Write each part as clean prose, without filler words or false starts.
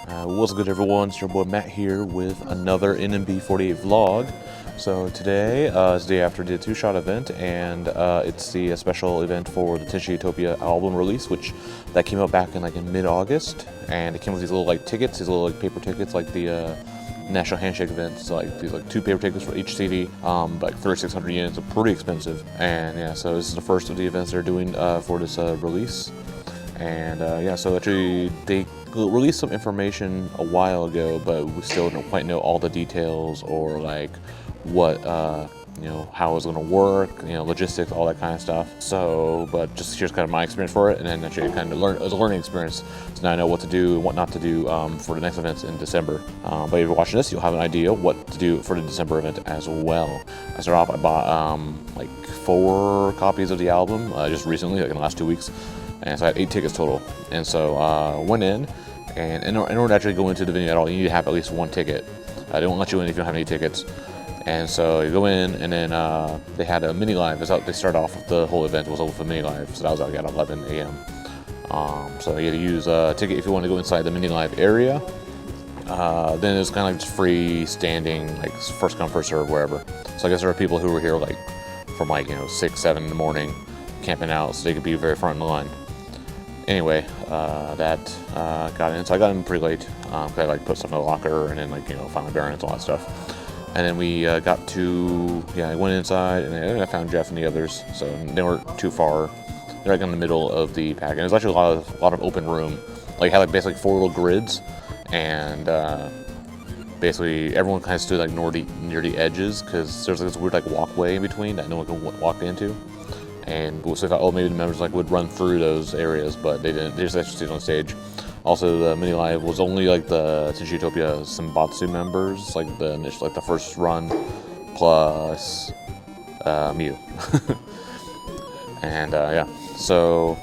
What's good, everyone? It's your boy Matt here with another NMB48 vlog. So today is the day after the two-shot event, and it's the special event for the Tenshi Utopia album release, which that came out back in mid-August, and it came with these little tickets, these little paper tickets, like the National Handshake event. So these 2 paper tickets for each CD, like 3,600 units, are pretty expensive. And yeah, so this is the first of the events they're doing for this release. And yeah, so actually they released some information a while ago, but we still don't quite know all the details or what how it's going to work, logistics, all that kind of stuff. So, but just here's kind of my experience for it, and then actually kind of it was a learning experience. So now I know what to do and what not to do for the next events in December. But if you're watching this, you'll have an idea what to do for the December event as well. I started off, I bought 4 copies of the album just recently, in the last 2 weeks. And so I had 8 tickets total. And so went in, and in order to actually go into the venue at all, you need to have at least 1 ticket. They won't let you in if you don't have any tickets. And so you go in, and then they had a mini live. They started off with the whole event was with a mini live, so that was at 11 a.m. So you had to use a ticket if you want to go inside the mini live area. Then it's kind of just free standing, first come first serve wherever. So I guess there are people who were here from 6, 7 in the morning, camping out, so they could be very front in the line. Anyway, that got in. So I got in pretty late. I put stuff in the locker and then find my bearings, all that stuff. And then we got to, I went inside, and then I found Jeff and the others. So they weren't too far. They're in the middle of the pack, and there's actually a lot of open room. Had basically 4 little grids, and basically everyone kind of stood near the edges, because there's this weird walkway in between that no one can walk into. And so I thought, maybe the members would run through those areas, but they didn't. They just actually stayed on stage. Also, the mini live was only the Tenshi Utopia Senbatsu members, the initial, the first run, plus Mew. And yeah, so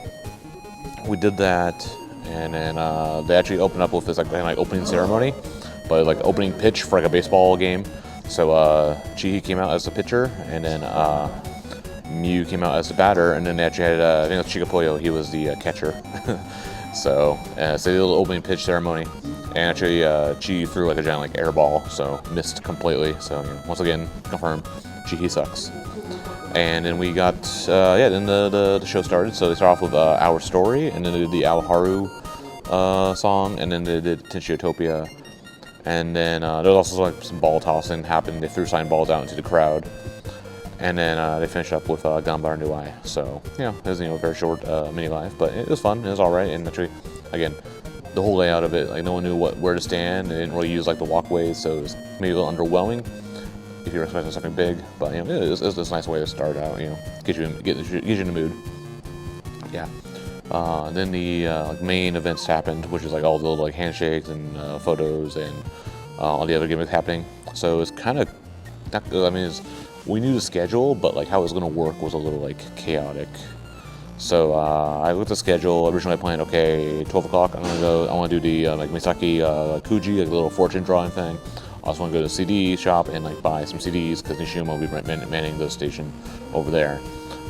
we did that, and then they actually opened up with this opening ceremony, but opening pitch for a baseball game. So Chihi came out as the pitcher, and then Mew came out as the batter, and then they actually had I think it was Chikapoyo, he was the catcher. So they did a little opening pitch ceremony, and actually Chi threw a giant air ball, so missed completely. So once again, confirmed, Chi sucks. And then we got then the show started. So they started off with Our Story, and then they did the Aoharu song, and then they did Tenshi Utopia, and then there was also some ball tossing happened. They threw sign balls out into the crowd. And then they finished up with Gambar Nuai. So, it was a very short mini live, but it was fun. It was all right. And actually, again, the whole layout of it, no one knew where to stand. They didn't really use the walkways, so it was maybe a little underwhelming if you're expecting something big. But it was a nice way to start out. Get you in the mood. Yeah. Then the main events happened, which is all the little handshakes and photos and all the other gimmicks happening. So it's kind of not good. We knew the schedule, but how it was going to work was a little chaotic. So I looked at the schedule. Originally I planned, okay, 12 o'clock, I'm going to go, I want to do the Misaki Kuji, a little fortune drawing thing. I also want to go to the CD shop and buy some CDs, because Nishiyama will be manning the station over there.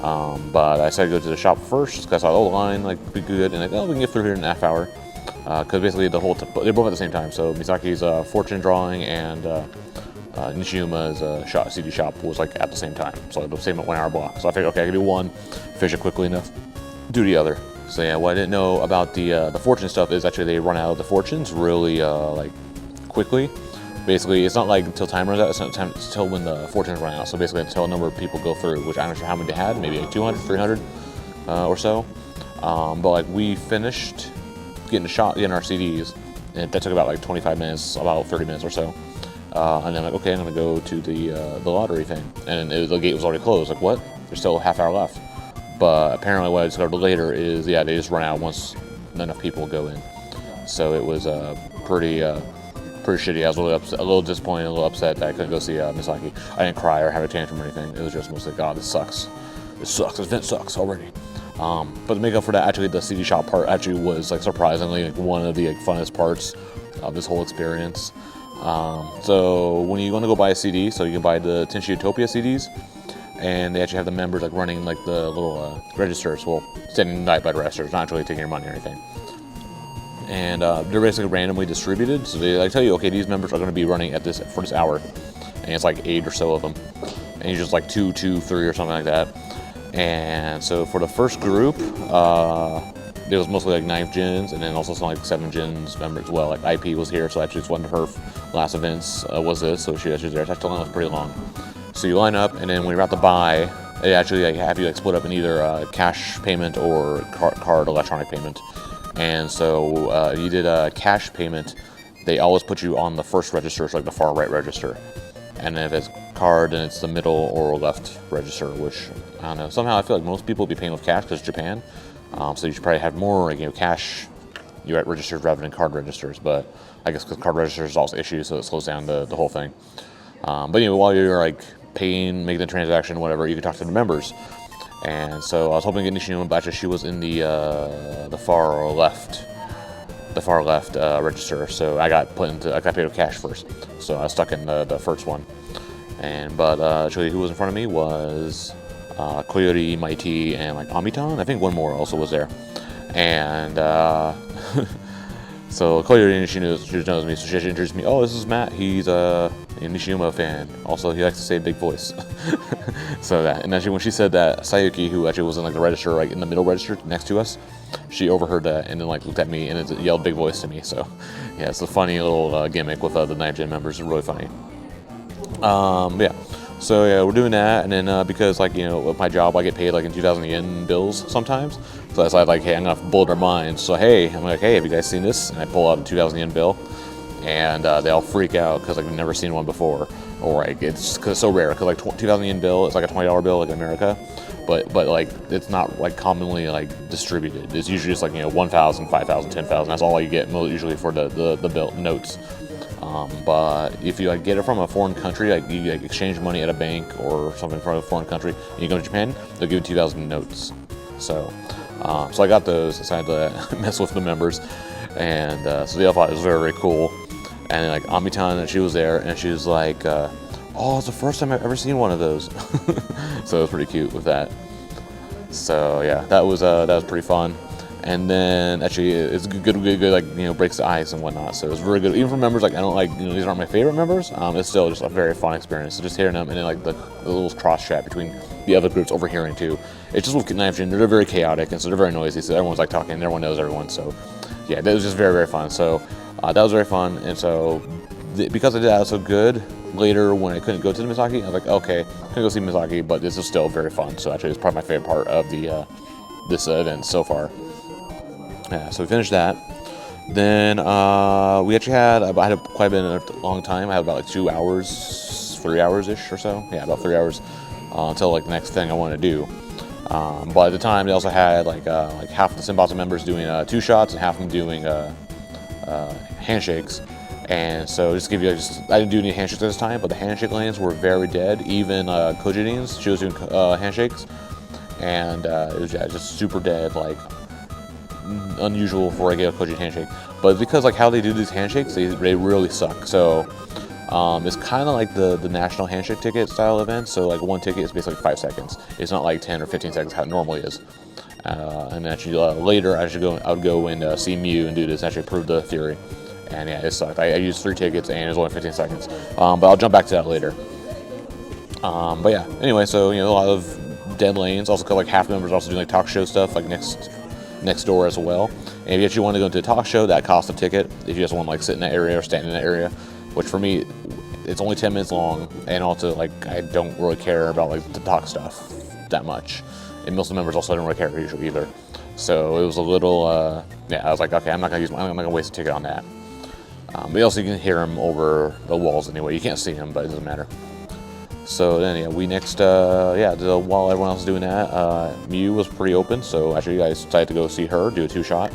But I decided to go to the shop first, because I saw the line be good, and we can get through here in a half hour. Because basically they're both at the same time. So Misaki's fortune drawing and Nishiuma's CD shop was at the same time, so the same 1 hour block. So I figured, okay, I can do one, finish it quickly enough, do the other. So yeah, what I didn't know about the fortune stuff is actually they run out of the fortunes really quickly. Basically, it's not until time runs out. It's not time until when the fortunes run out. So basically, until a number of people go through, which I'm not sure how many they had, maybe 200, 300 or so. But we finished getting our CDs, and that took about 25 minutes, about 30 minutes or so. And then okay, I'm gonna go to the lottery thing, and the gate was already closed. What? There's still a half hour left. But apparently, what I discovered later is, they just run out once enough people go in. So it was pretty shitty. I was a little disappointed, a little upset that I couldn't go see Misaki. I didn't cry or have a tantrum or anything. It was just mostly, God, this sucks. This event sucks already. But to make up for that, actually, the CD shop part actually was surprisingly one of the funnest parts of this whole experience. So when you want to go buy a CD, so you can buy the Tenshi Utopia CDs, and they actually have the members running the little registers, standing by the registers, not actually taking your money or anything. and they're basically randomly distributed. So they like tell you, okay, these members are going to be running at for this hour, and it's like 8 or so of them, and you just like 2, 2, 3 or something like that. And so for the first group, it was mostly like 9th gens, and then also some like 7th gens members as well. Like IP was here, so actually it's one of her last events was this, so she was there. So that line was pretty long. So you line up, and then when you're about to buy, they actually like, have you like split up in either cash payment or card electronic payment. And so if you did a cash payment, they always put you on the first register, so like the far right register. And then if it's card, then it's the middle or left register, which, I don't know, somehow I feel like most people will be paying with cash because it's Japan. So you should probably have more, cash registers rather than card registers. But I guess because card registers also issues, so it slows down the whole thing. But while you're like paying, making the transaction, whatever, you can talk to the members. And so I was hoping to get Nishiyama, but actually she was in the far left register. So I got paid with cash first. So I was stuck in the first one. But actually, who was in front of me was Koyori, Mighty, and like Amitan. I think one more also was there. And so Koyori, she knows me, so she actually introduced me. Oh, this is Matt. He's a Nishiyama fan. Also, he likes to say big voice. So that, and actually when she said that, Sayuki, who actually was in like the register, like in the middle register next to us, she overheard that and then like looked at me and it yelled big voice to me. So yeah, it's a funny little gimmick with the 9th gen members. It's really funny. Yeah. So yeah, we're doing that, and then because like with my job, I get paid like in 2,000 yen bills sometimes. So I decided like, hey, I'm gonna blow their minds. So hey, I'm like, hey, have you guys seen this? And I pull out a 2,000 yen bill, and they all freak out because like, I've never seen one before, or like it's so rare. Because like 2,000 yen bill, it's like a $20 bill like in America, but like it's not like commonly like distributed. It's usually just like 1,000, 5,000, 10,000. That's all you get usually for the bill notes. But if you like get it from a foreign country, like you like exchange money at a bank or something from a foreign country, and you go to Japan, they'll give you 2,000 notes. So I got those, decided to mess with the members, and so they all thought it was very, very cool. And then like Amitan, she was there, and she was like, oh, it's the first time I've ever seen one of those. So it was pretty cute with that. So yeah, that was pretty fun. And then actually it's good like breaks the ice and whatnot. So it was really good, even for members like I don't like these aren't my favorite members. It's still just a very fun experience. So just hearing them, and then like the little cross chat between the other groups overhearing too. It's just with 9th gen, they're very chaotic, and so they're very noisy. So everyone's like talking, and everyone knows everyone. So yeah, that was just very, very fun. So that was very fun. And so because I did that so good, later when I couldn't go to the Misaki, I was like, okay, I'm gonna go see Misaki, but this is still very fun. So actually, it's probably my favorite part of the this event so far. Yeah, so we finished that. Then we actually had quite a bit of a long time. I had about like 2 hours, 3 hours-ish or so. Yeah, about 3 hours until like the next thing I wanted to do. But at the time, they also had like half the Symbossa members doing 2 shots and half of them doing handshakes. And so just to give you, I didn't do any handshakes this time, but the handshake lanes were very dead. Even Kojidin's, she was doing handshakes, and it was just super dead, like unusual for a Kojin handshake. But because like how they do these handshakes, they really suck. So it's kind of like the national handshake ticket style event. So like one ticket is basically 5 seconds. It's not like 10 or 15 seconds how it normally is. And actually later I would go and see Mew and do this, actually prove the theory. And yeah, it sucked. I used 3 tickets and it was only 15 seconds. But I'll jump back to that later. But yeah, anyway, so a lot of dead lanes. Also, like half the members also doing like talk show stuff like next door as well. And if you actually want to go into a talk show, that costs a ticket. If you just want to like sit in that area or stand in that area, which for me, it's only 10 minutes long, and also like I don't really care about like the talk stuff that much. And most of the members also don't really care usually either. So it was a little, yeah, I was like, okay, I'm not gonna waste a ticket on that. But also you can hear them over the walls anyway. You can't see them, but it doesn't matter. So then, yeah, we next, while everyone else was doing that, Mew was pretty open, so actually I decided to go see her, do a 2-shot.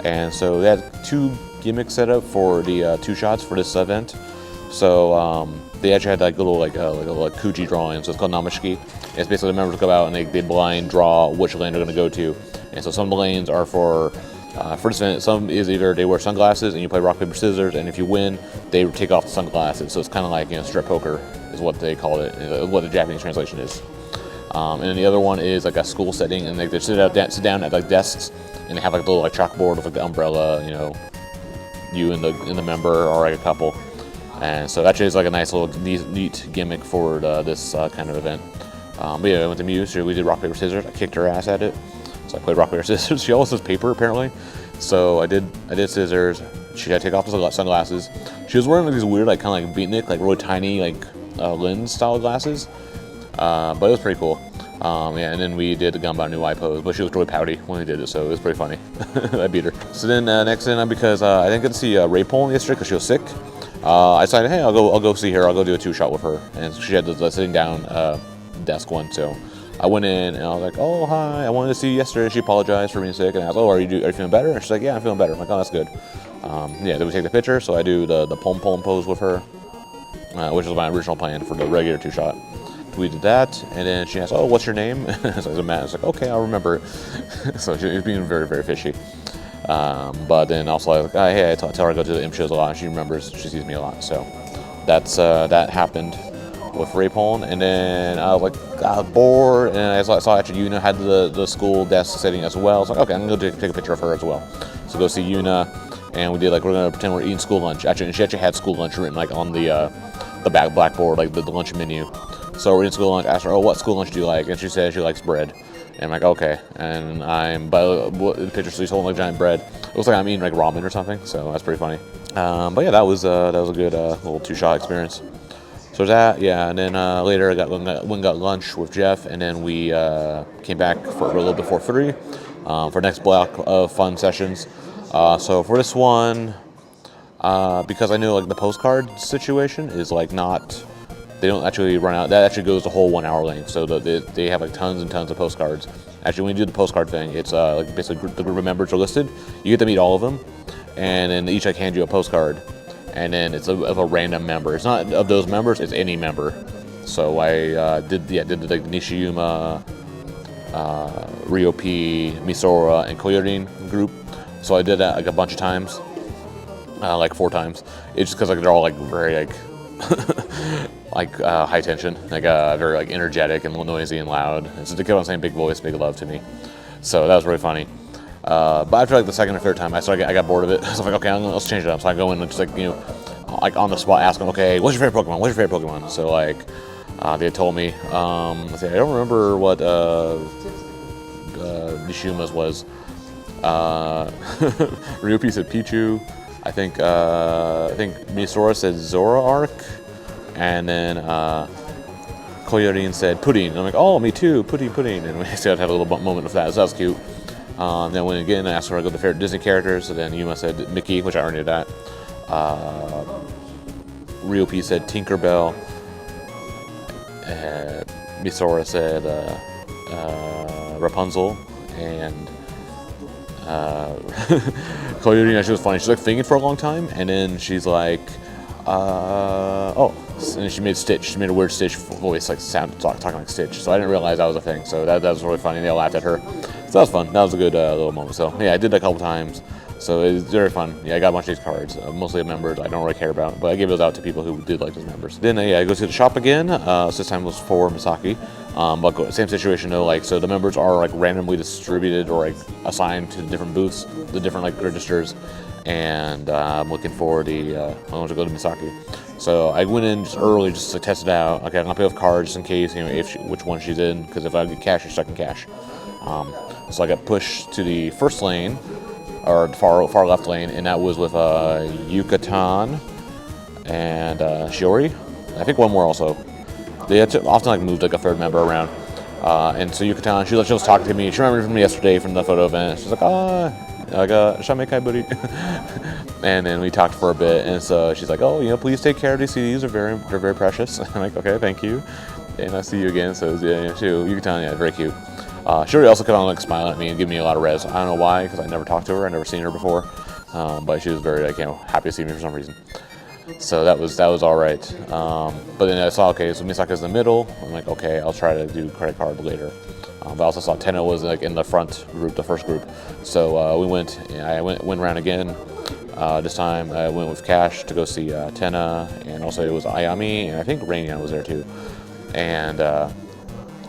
And so they had 2 gimmicks set up for the 2 shots for this event. So they actually had like little Kuji drawings, so it's called Namashiki. It's basically the members go out and they blind draw which lane they're going to go to. And so some lanes are for this event, some is either they wear sunglasses and you play rock, paper, scissors, and if you win, they take off the sunglasses. So it's kind of like, strip poker is what they call it, what the Japanese translation is. And then the other one is like a school setting, and they sit down at like desks, and they have like a little like chalkboard with like the umbrella, you and the member are like a couple. And so actually it's like a nice little neat gimmick for this kind of event. But yeah, I went to Muse. We did rock, paper, scissors. I kicked her ass at it. So I played rock, paper, scissors. She always says paper, apparently. So I did scissors. She had to take off the sunglasses. She was wearing like these weird, like kind of like beatnik, like really tiny, like lens style glasses. But it was pretty cool. Yeah, and then we did the Gunbound New Eye pose, but she was really pouty when we did it, so it was pretty funny. I beat her. So then next in, because I didn't get to see Ray Pole yesterday because she was sick, I decided, hey, I'll go see her. I'll go do a 2-shot with her, and she had the sitting down desk one, so I went in and I was like, oh hi, I wanted to see you yesterday. She apologized for being sick, and I was, oh, are you feeling better? And she's like, yeah, I'm feeling better. I'm like, oh, that's good. Yeah, then we take the picture, so I do the pom pose with her, which was my original plan for the regular 2-shot. We did that, and then she asked, oh, what's your name? So I said, Matt. I was like, okay, I'll remember it. So she was being very, very fishy. But then also I was like, hey, I tell her I go to the imp shows a lot, and she remembers, she sees me a lot. So that's that happened with Rapone. And then I was like, I was bored, and I saw actually Yuna had the school desk sitting as well. So I was like, okay, I'm gonna go take a picture of her as well. So go see Yuna, and we did like, we're gonna pretend we're eating school lunch. Actually, and she actually had school lunch written like on the back blackboard, like the lunch menu. So we're in school lunch. I asked her, oh, what school lunch do you like? And she said she likes bread. And I'm like, okay. And by the picture, so he's holding like giant bread. It looks like I'm eating like ramen or something. So that's pretty funny. But yeah, that was a good little 2-shot experience. So that, yeah. And then later I got lunch with Jeff, and then we came back for a little before 3 for next block of fun sessions. So for this one, because I knew like the postcard situation is like not. They don't actually run out. That actually goes the whole 1 hour length. So they have like tons and tons of postcards. Actually, when you do the postcard thing, it's like basically the group of members are listed. You get to meet all of them, and then they each like hand you a postcard, and then it's of a random member. It's not of those members. It's any member. So I did the Nishiyuma, Ryopi, Misora, and Koyorin group. So I did that like a bunch of times, like 4 times. It's just because like they're all like very like. High tension, like very like energetic and a little noisy and loud. And so they kept on saying big voice, big love to me. So that was really funny. But after like the second or third time, I got bored of it. So I was like, okay, let's change it up. So I go in and just like, like on the spot ask them, okay, what's your favorite Pokemon? What's your favorite Pokemon? So like, they had told me, let's see, I don't remember what Nishiuma's was. Ryopi said Pichu. I think Misora said Zoroark. And then Koyorin said pudding. And I'm like, oh, me too, pudding. And we still had a little moment of that, so that was cute. Then when again I asked her to go to the favorite Disney characters, so then Yuma said Mickey, which I already knew that. Ryopi said Tinkerbell. Misora said Rapunzel. And Koyorin, she was funny. She's like thinking for a long time, and then she's like, and she made Stitch. She made a weird Stitch voice, like talking like Stitch. So I didn't realize that was a thing. So that was really funny. They all laughed at her. So that was fun. That was a good little moment. So yeah, I did that a couple times. So it was very fun. Yeah, I got a bunch of these cards, mostly of members I don't really care about, but I gave those out to people who did like those members. Then yeah, I go to the shop again. So this time was for Misaki. But same situation though. Like so, the members are like randomly distributed or like assigned to different booths, the different like registers. And I'm looking for I want to go to Misaki. So I went in just early just to test it out. Okay, I'm gonna pay with cards just in case, which one she's in, because if I get cash, you're stuck in cash. So I got pushed to the first lane, or far left lane, and that was with Yucatan and Shiori. I think one more also. They had to often like moved like a third member around. And so Yucatan, she was talking to me. She remembered from yesterday from the photo event. She's like, Shamekai buddy. And then we talked for a bit, and so she's like, oh, please take care of these CDs. They're very precious. I'm like, okay, thank you. And I'll see you again. So yeah, Yucatan, yeah, very cute. Shiori also kept on like smiling at me and giving me a lot of res. I don't know why, because I never talked to her. I never seen her before. But she was very like, happy to see me for some reason. So that was all right. But then I saw, okay, so Misaka's in the middle. I'm like, okay, I'll try to do credit card later. But I also saw Tenna was like in the front group, the first group. So I went around again. This time I went with cash to go see Tenna, and also it was Ayami, and I think Rainian was there too. And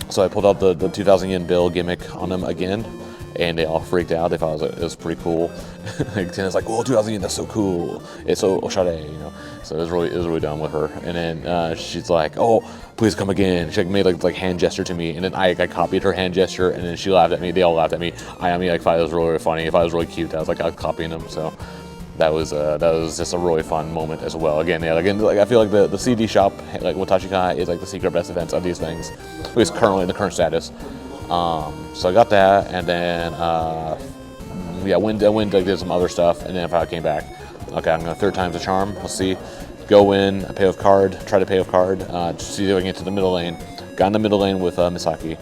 so I pulled out the 2,000 yen bill gimmick on him again, and they all freaked out. They thought it was pretty cool. Like Tina's like, "Oh, 2000 yen, that's so cool. It's so oshare, you know." So it was really dumb with her. And then she's like, "Oh, please come again." She like made like hand gesture to me, and then I copied her hand gesture, and then she laughed at me. They all laughed at me. I mean, like, thought it was really funny. If I was really cute, I was copying them. So that was just a really fun moment as well. Again, like I feel like the CD shop, like Watashi-kai, is like the secret best events of these things, at least currently in the current status. So I got that, and then went like did some other stuff, and then if I came back, okay, I'm gonna third time's a charm. Let's see, go in, pay with card, try to pay with card, see if I can get to the middle lane. Got in the middle lane with Misaki,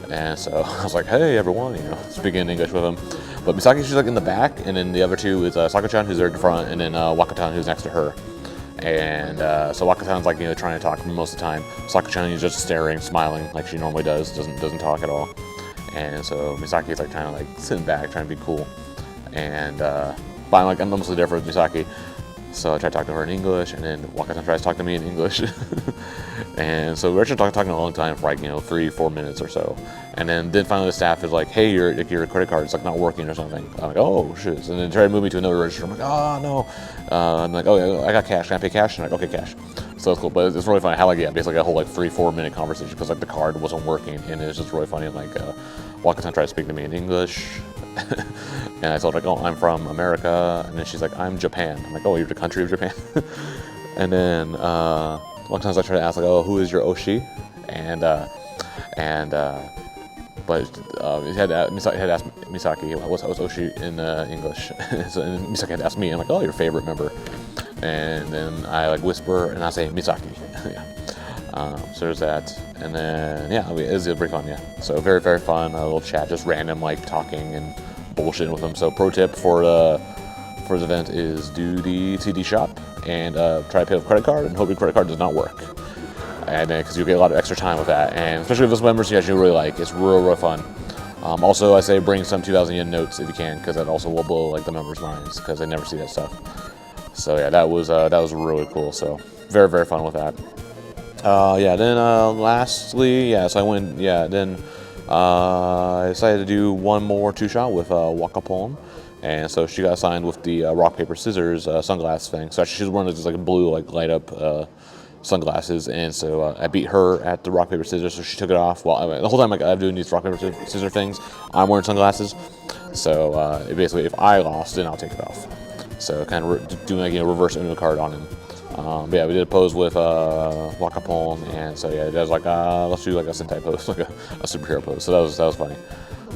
and so I was like, "Hey everyone," you know, speaking English with him. But Misaki, she's like in the back, and then the other two is Sako-chan, who's there in front, and then Wakatan, who's next to her. And so Wakatan's like, you know, trying to talk most of the time. Sako-chan is just staring, smiling like she normally does, doesn't talk at all. And so Misaki's like kind of like sitting back, trying to be cool. And but I'm mostly there for Misaki. So I try to talk to her in English, and then Wakatan tries to talk to me in English. And so we're actually talking a long time for like, you know, 3-4 minutes or so. And then finally the staff is like, "Hey, your credit card is like not working or something." I'm like, "Oh shit!" And then try to move me to another register. I'm like, "Oh no!" I'm like, "Oh yeah, I got cash. Can I pay cash?" And I'm like, "Okay, cash." So it's cool, but it's really funny how like basically a whole like 3-4 minute conversation because like the card wasn't working, and it was just really funny. And like Wakatan tried to speak to me in English, and I told her like, "Oh, I'm from America," and then she's like, "I'm Japan." I'm like, "Oh, you're the country of Japan." And then one time I tried to ask like, "Oh, who is your Oshi?" But Misaki had asked Misaki what's Oshi in English. So, and Misaki had asked me, and I'm like, "Oh, your favorite member." And then I like whisper and I say Misaki. Yeah. So there's that, and then it was pretty fun. Yeah. So very fun. A little chat, just random like talking and bullshitting with them. So pro tip for the event is do the CD shop and try to pay with credit card and hope your credit card does not work. And then because you get a lot of extra time with that, and especially if those members you actually really like, it's real fun. Also, I say bring some 2,000 yen notes if you can, because that also will blow like the members' minds because they never see that stuff. So yeah, that was really cool. So very fun with that. Then lastly, so I went. Then I decided to do one more two-shot with Wakapon, and so she got signed with the rock paper scissors sunglass thing. So actually, she's wearing this like blue like light up sunglasses, and so I beat her at the rock paper scissors. So she took it off. Well, the whole time like, I'm doing these rock paper scissors things, I'm wearing sunglasses. So basically, if I lost, then I'll take it off. So kind of doing like, you know, reverse Uno card on him. But yeah, we did a pose with Wakapon, and so yeah, it was like let's do like a Sentai pose, like a superhero pose. So that was funny.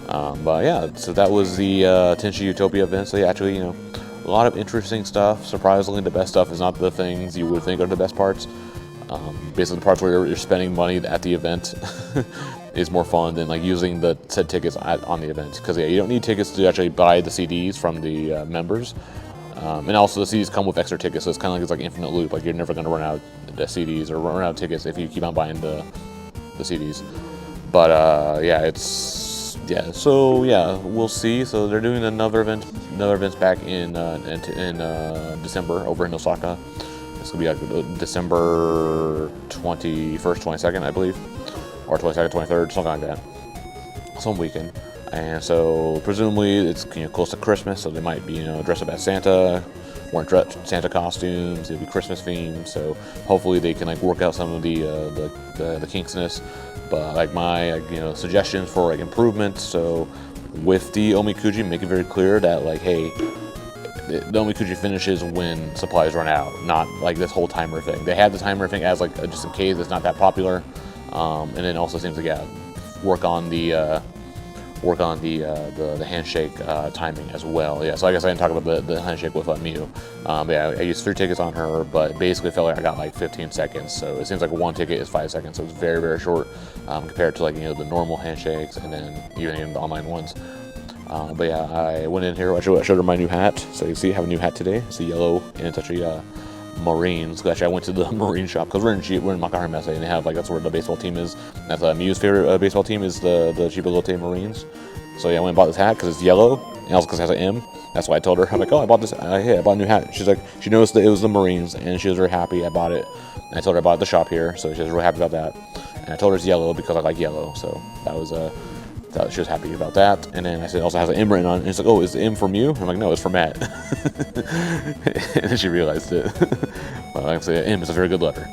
But yeah, so that was the Tenshi Utopia event. So yeah, actually, you know, a lot of interesting stuff. Surprisingly, the best stuff is not the things you would think are the best parts. Basically, the parts where you're spending money at the event is more fun than like using the said tickets on the event. Because yeah, you don't need tickets to actually buy the CDs from the members. And also the CDs come with extra tickets, so it's kind of like it's like infinite loop. Like you're never going to run out the CDs or run out of tickets if you keep on buying the CDs. But So yeah, we'll see. So they're doing another events back in December over in Osaka. It's gonna be like December 21st, 22nd, I believe, or 22nd, 23rd, something like that. Some weekend. And so presumably it's, you know, close to Christmas, so they might be, you know, dressed up as Santa, wearing Santa costumes. It'll be Christmas themed, so hopefully they can like work out some of the kinkiness. But like my suggestions for like improvements. So with the omikuji, make it very clear that like, hey, the omikuji finishes when supplies run out, not like this whole timer thing. They had the timer thing as like just in case it's not that popular, and then also seems like work on the handshake timing as well. Yeah, so I guess I didn't talk about the handshake with Miu. But yeah, I used 3 tickets on her, but basically felt like I got like 15 seconds. So it seems like one ticket is 5 seconds, so it's very short compared to like, you know, the normal handshakes and then even the online ones. But yeah, I went in here. I showed her my new hat. So you see, I have a new hat today. It's a yellow, and it's actually Marines. Actually, I went to the Marine shop because we're in Makuhari Messe, and they have like, that's where the baseball team is. That's Miu's favorite baseball team is the Chiba-Lotte Marines. So yeah, I went and bought this hat because it's yellow, and also because it has an M. That's why I told her. I'm like, oh, I bought this. Hey, I bought a new hat. She's like, she noticed that it was the Marines, and she was very happy I bought it. And I told her I bought it at the shop here, so she was really happy about that. And I told her it's yellow because I like yellow. So that was She was happy about that. And then I said, also has an M written on it. And she's like, oh, is the M from you? I'm like, no, it's from Matt. And then she realized it. But like I said, M is a very good letter.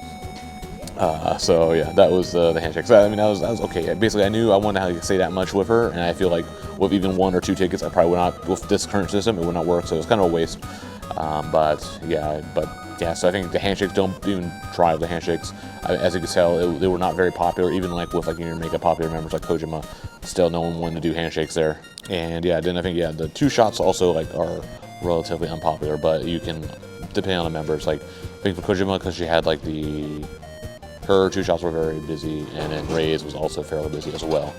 So yeah, that was the handshake. So I mean, that was okay. Basically, I knew I wanted to say that much with her, and I feel like with even 1 or 2 tickets, I probably would not, with this current system, it would not work. So it was kind of a waste. But yeah, so I think the handshakes, don't even try the handshakes. As you can tell, they were not very popular. Even like with like your mega popular members like Kojima, still no one wanted to do handshakes there. And yeah, then I think the 2 shots also like are relatively unpopular, but you can, depending on the members, like I think for Kojima, because she had like her 2 shots were very busy, and then Ray's was also fairly busy as well.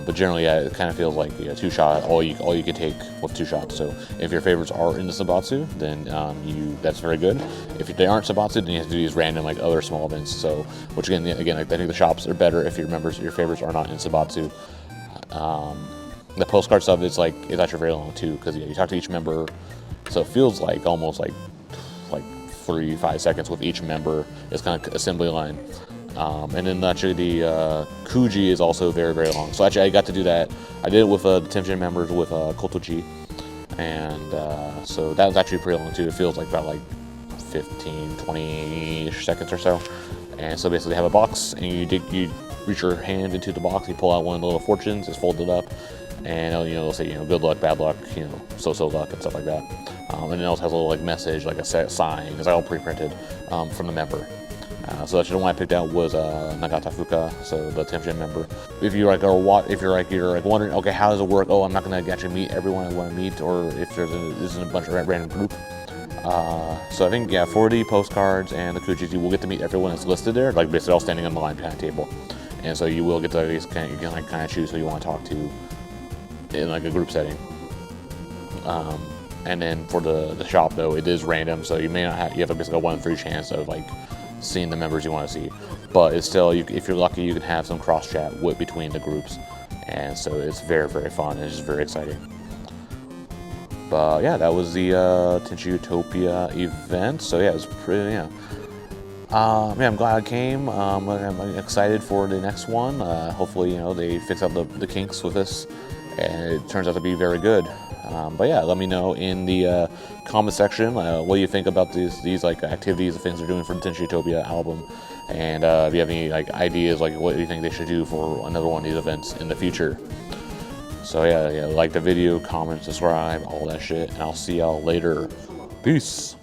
But generally, yeah, it kind of feels like 2 shot, all you can take with 2 shots. So if your favorites are in the Sabatsu, then that's very good. If they aren't Sabatsu, then you have to do these random like other small events. So which again, I think the shops are better if your favorites are not in Sabatsu. The postcard stuff is it's actually very long too, because you talk to each member, so it feels like almost like 3-5 seconds with each member. It's kind of assembly line. And then actually the Kuji is also very, very long. So actually I got to do that. I did it with the Tenshi members with Kotoji. And so that was actually pretty long too. It feels like about 15, 20 seconds or so. And so basically they have a box, and you reach your hand into the box, you pull out one of the little fortunes, it's folded up, and it'll say good luck, bad luck, so luck and stuff like that. And it also has a little message, like a sign. It's all pre-printed from the member. So that's the one I picked out was Nagata Fuka, so the Tenshi member. If you're wondering, okay, how does it work? Oh, I'm not gonna actually meet everyone I want to meet, or if this is a bunch of random group. So I think for the postcards and the Kuchis, you will get to meet everyone that's listed there, basically all standing on the line behind the table. And so you will get to kind of choose who you want to talk to in a group setting. And then for the shop though, it is random, so you may not have, basically a 1 in 3 chance of seeing the members you want to see. But it's still, if you're lucky, you can have some cross chat between the groups, and so it's very, very fun. It's just very exciting. But yeah, that was the Tenshi Utopia event. So yeah, it was pretty, I'm glad I came. I'm excited for the next one. Hopefully, they fix out the kinks with this, and it turns out to be very good. But yeah, let me know in the comment section what you think about these activities and things they're doing for the Tenshi Utopia album, and if you have any ideas, what you think they should do for another one of these events in the future. So yeah, like the video, comment, subscribe, all that shit, and I'll see y'all later. Peace.